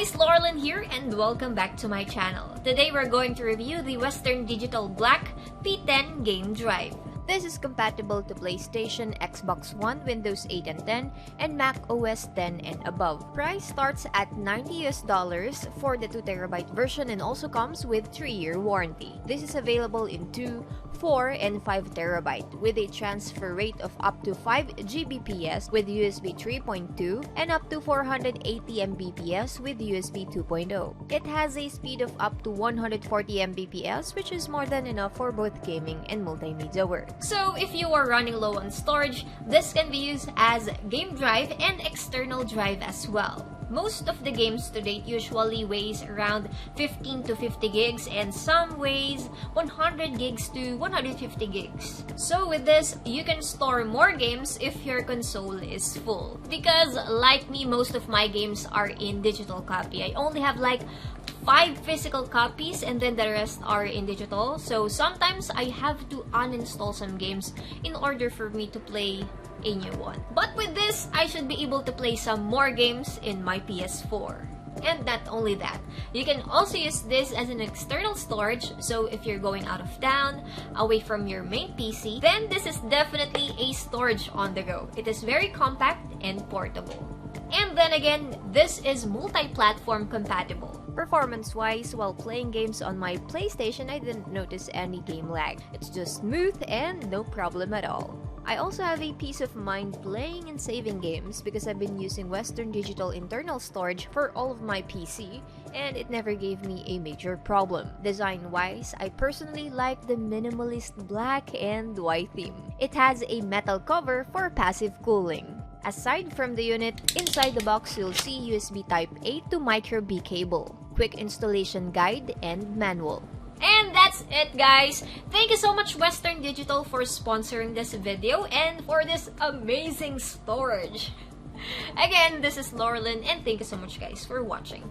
guys, LORELYNF here and welcome back to my channel. Today we're going to review the Western Digital Black P10 game drive. This is compatible to PlayStation, Xbox One, Windows 8 and 10, and Mac OS 10 and above. Price starts at $90 for the 2TB version and also comes with 3-year warranty. This is available in 2, 4, and 5TB with a transfer rate of up to 5 Gbps with USB 3.2 and up to 480 Mbps with USB 2.0. It has a speed of up to 140 Mbps, which is more than enough for both gaming and multimedia work. So if you are running low on storage, this can be used as game drive and external drive as well. Most of the games to date usually weighs around 15 to 50 gigs and some weighs 100 gigs to 150 gigs. So with this, you can store more games if your console is full. Because like me, most of my games are in digital copy. I only have like 5 physical copies and then the rest are in digital. So sometimes I have to uninstall some games in order for me to play a new one. But with this, I should be able to play some more games in my PS4. And not only that, you can also use this as an external storage, so if you're going out of town, away from your main PC, then this is definitely a storage on the go. It is very compact and portable. And then again, this is multi-platform compatible. Performance-wise, while playing games on my PlayStation, I didn't notice any game lag. It's just smooth and no problem at all. I also have a peace of mind playing and saving games because I've been using Western Digital internal storage for all of my PC and it never gave me a major problem. Design-wise, I personally like the minimalist black and white theme. It has a metal cover for passive cooling. Aside from the unit, inside the box you'll see USB Type-A to Micro-B cable, quick installation guide, and manual. And that's it, guys! Thank you so much Western Digital for sponsoring this video and for this amazing storage. Again, this is LORELYNF and thank you so much guys for watching.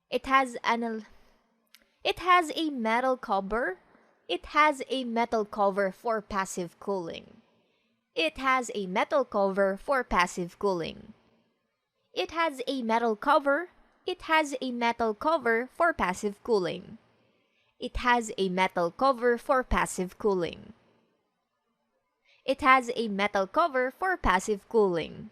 It has it has a metal cover. It has a metal cover for passive cooling. It has a metal cover for passive cooling. It has a metal cover. It has a metal cover for passive cooling. It has a metal cover for passive cooling. It has a metal cover for passive cooling.